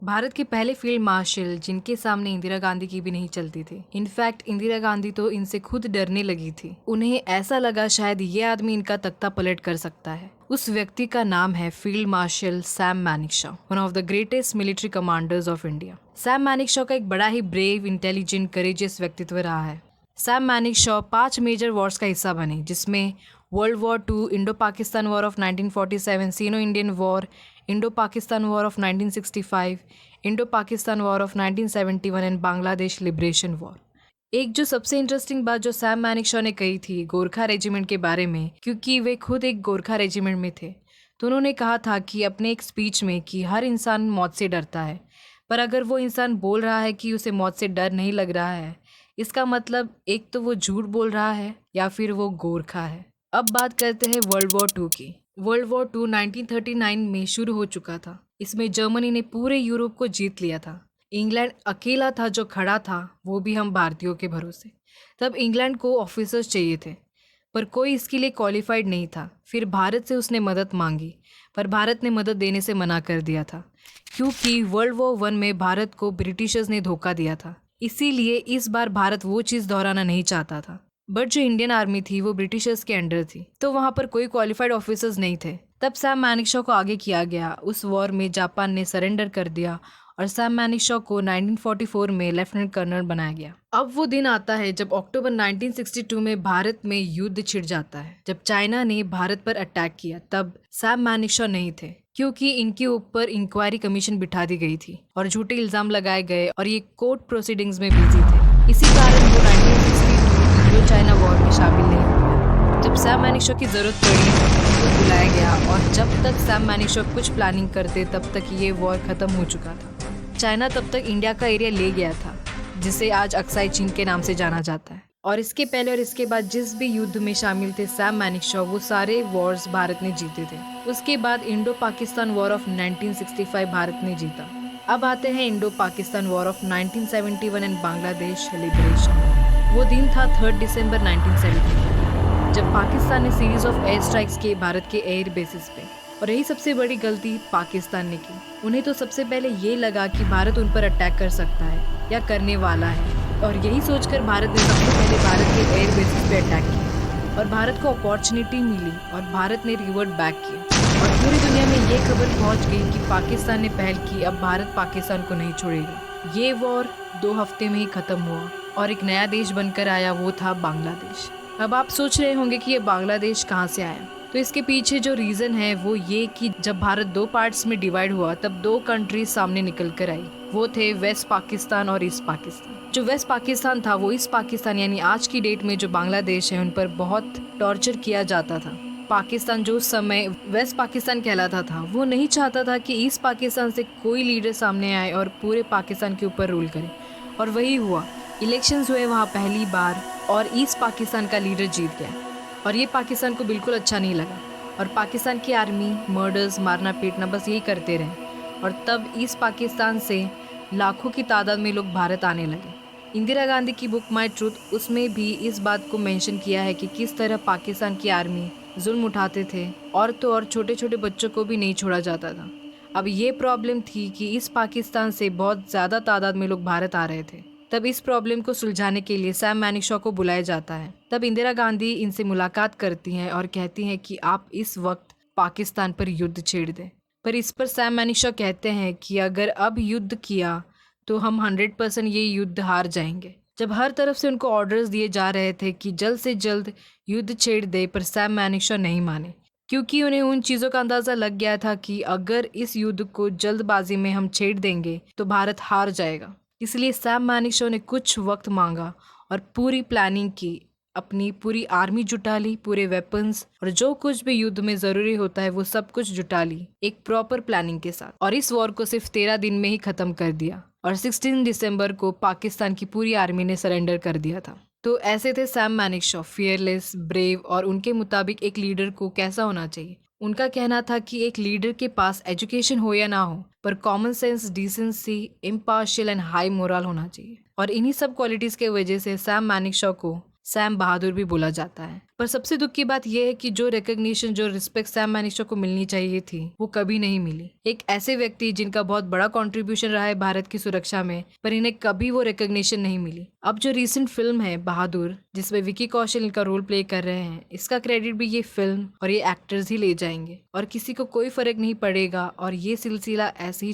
भारत के पहले field marshal जिनके सामने इंदिरा गांधी की भी नहीं चलती थी। इनफैक्ट इंदिरा गांधी तो इनसे खुद डरने लगी थी। उन्हें ऐसा लगा शायद ये आदमी इनका तख्ता पलट कर सकता है। उस व्यक्ति का नाम है field marshal Sam Manekshaw, one of the greatest military commanders of India. Sam Manekshaw का एक बड़ा ही ब्रेव, इंटेलिजेंट, करेजियस व्यक्तित्व रहा है। सैम मैनिकशॉ 5 मेजर वॉर्स का हिस्सा बने, जिसमें world war two, Indo Pakistan war of 1947, Sino Indian war, Indo Pakistan war of 1965, Indo Pakistan war of 1971 and Bangladesh liberation war. एक जो सबसे इंटरेस्टिंग बात जो सैम मैनिकशॉ ने कही थी गोरखा रेजिमेंट के बारे में, क्योंकि वे खुद एक गोरखा रेजिमेंट में थे, तो उन्होंने कहा था कि अपने एक स्पीच में कि हर इंसान मौत से डरता है, पर अगर वो इंसान बोल रहा है कि उसे मौत से डर नहीं लग रहा है, इसका मतलब एक तो वो झूठ बोल रहा है या फिर वो गोरखा है। अब बात करते हैं वर्ल्ड वॉर टू की। वर्ल्ड वॉर टू 1939 में शुरू हो चुका था। इसमें जर्मनी ने पूरे यूरोप को जीत लिया था। इंग्लैंड अकेला था जो खड़ा था, वो भी हम भारतीयों के भरोसे। तब इंग्लैंड को ऑफिसर्स चाहिए थे, पर कोई इसके लिए क्वालिफाइड नहीं था। फिर भारत से उसने मदद मांगी, पर भारत ने मदद देने से मना कर दिया था, क्योंकि वर्ल्ड वॉर वन में भारत को ब्रिटिशर्स ने धोखा दिया था। इसीलिए इस बार भारत वो चीज़ दोहराना नहीं चाहता था। बट जो इंडियन आर्मी थी वो ब्रिटिशर्स के अंडर थी, तो वहाँ पर कोई क्वालिफाइड ऑफिसर्स नहीं थे। तब सैम मैनिकशॉ को आगे किया गया। उस वॉर में जापान ने सरेंडर कर दिया और सैम मैनिकशॉ को 1944 में लेफ्टिनेंट कर्नल बनाया गया। अब वो दिन आता है जब अक्टूबर 1962 में भारत में युद्ध छिड़ जाता है। जब चाइना ने भारत पर अटैक किया, तब सैम मैनिकशॉ नहीं थे, क्योंकि इनके ऊपर इंक्वायरी कमीशन बिठा दी गई थी और झूठे इल्जाम लगाए गए और ये कोर्ट प्रोसीडिंग्स में बिजी थे। इसी कारण वो 1962 इंडो चाइना वॉर में शामिल नहीं हो गया। जब सैम मैनिकशॉ की जरूरत पड़ी तो बुलाया गया, और जब तक सैम मैनिकशॉ कुछ प्लानिंग करते तब तक ये वॉर खत्म हो चुका था। चाइना तब तक इंडिया का एरिया ले गया था, जिसे आज अक्साई चीन के नाम से जाना जाता है। और इसके पहले और इसके बाद जिस भी युद्ध में शामिल थे सैम मैनिकशॉ, वो सारे वॉर्स भारत ने जीते थे। उसके बाद Indo Pakistan war of 1965 Bharat ने जीता। अब आते हैं Indo Pakistan war of 1971 and Bangladesh liberation. वो दिन था 3 दिसंबर 1970, जब पाकिस्तान ने सीरीज ऑफ एयर स्ट्राइक्स किए भारत के एयर बेसिस पे। और यही सबसे बड़ी गलती पाकिस्तान ने की। उन्हें तो सबसे पहले ये लगा कि भारत उन पर अटैक कर सकता है या करने वाला है, और यही सोचकर भारत ने सबसे पहले भारत के एयर बेसिस पे अटैक किया, और भारत को अपॉर्चुनिटी मिली और भारत ने रिवर्ट बैक किया। और पूरी दुनिया में ये खबर पहुंच गई कि पाकिस्तान ने पहल की, अब भारत पाकिस्तान को नहीं छोड़ेगा। ये वॉर 2 हफ्ते में ही खत्म हुआ और एक नया देश बनकर आया, वो था बांग्लादेश। अब आप सोच रहे होंगे कि ये बांग्लादेश कहाँ से आया, तो इसके पीछे जो रीज़न है वो ये कि जब भारत 2 पार्ट्स में डिवाइड हुआ, तब 2 कंट्रीज सामने निकल कर आई। वो थे वेस्ट पाकिस्तान और ईस्ट पाकिस्तान। जो वेस्ट पाकिस्तान था वो ईस्ट पाकिस्तान यानी आज की डेट में जो बांग्लादेश है उन पर बहुत टॉर्चर किया जाता था। पाकिस्तान जो उस समय वेस्ट पाकिस्तान कहलाता था, वो नहीं चाहता था कि ईस्ट पाकिस्तान से कोई लीडर सामने आए और पूरे पाकिस्तान के ऊपर रूल करे, और वही हुआ। इलेक्शंस हुए वहाँ पहली बार और ईस्ट पाकिस्तान का लीडर जीत गया, और ये पाकिस्तान को बिल्कुल अच्छा नहीं लगा। और पाकिस्तान की आर्मी मर्डर्स, मारना पीटना, बस यही करते रहे। और तब ईस्ट पाकिस्तान से लाखों की तादाद में लोग भारत आने लगे। इंदिरा गांधी की बुक माई ट्रूथ, उसमें भी इस बात को मेंशन किया है कि किस तरह पाकिस्तान की आर्मी जुल्म उठाते थे, और तो और छोटे छोटे बच्चों को भी नहीं छोड़ा जाता था। अब ये प्रॉब्लम थी कि इस पाकिस्तान से बहुत ज़्यादा तादाद में लोग भारत आ रहे थे। तब इस प्रॉब्लम को सुलझाने के लिए सैम मैनिकशॉ को बुलाया जाता है। तब इंदिरा गांधी इनसे मुलाकात करती हैं और कहती हैं कि आप इस वक्त पाकिस्तान पर युद्ध छेड़ दें। पर इस पर सैम मैनिकशॉ कहते हैं कि अगर अब युद्ध किया तो हम 100% ये युद्ध हार जाएंगे। जब हर तरफ से उनको ऑर्डर्स दिए जा रहे थे कि जल्द से जल्द युद्ध छेड़ दे, पर सैम मैनिकशॉ नहीं माने, क्योंकि उन्हें उन चीज़ों का अंदाज़ा लग गया था कि अगर इस युद्ध को जल्दबाजी में हम छेड़ देंगे तो भारत हार जाएगा। इसलिए सैम मैनिकशॉ ने कुछ वक्त मांगा और पूरी प्लानिंग की, अपनी पूरी आर्मी जुटा ली, पूरे वेपन्स और जो कुछ भी युद्ध में ज़रूरी होता है वो सब कुछ जुटा ली एक प्रॉपर प्लानिंग के साथ, और इस वॉर को सिर्फ 13 दिन में ही ख़त्म कर दिया। और 16 दिसंबर को पाकिस्तान की पूरी आर्मी ने सरेंडर कर दिया था। तो ऐसे थे सैम मैनिकशॉ, फियरलेस, ब्रेव, और उनके मुताबिक एक लीडर को कैसा होना चाहिए। उनका कहना था कि एक लीडर के पास एजुकेशन हो या ना हो, पर common sense, decency, impartial and high moral होना चाहिए। और इन्हीं सब क्वालिटीज़ के वजह से सैम मैनिकशॉ को सैम बहादुर भी बोला जाता है। पर सबसे दुख की बात यह है कि जो रिकग्निशन, जो रिस्पेक्ट सैम मैनिस्टर को मिलनी चाहिए थी, वो कभी नहीं मिली। एक ऐसे व्यक्ति जिनका बहुत बड़ा कंट्रीब्यूशन रहा है भारत की सुरक्षा में, पर इन्हें कभी वो रिकग्निशन नहीं मिली। अब जो रीसेंट फिल्म है बहादुर, जिसमें विकी कौशल इनका रोल प्ले कर रहे हैं, इसका क्रेडिट भी ये फिल्म और ये एक्टर्स ही ले जाएंगे और किसी को कोई फर्क नहीं पड़ेगा और ये सिलसिला ऐसे ही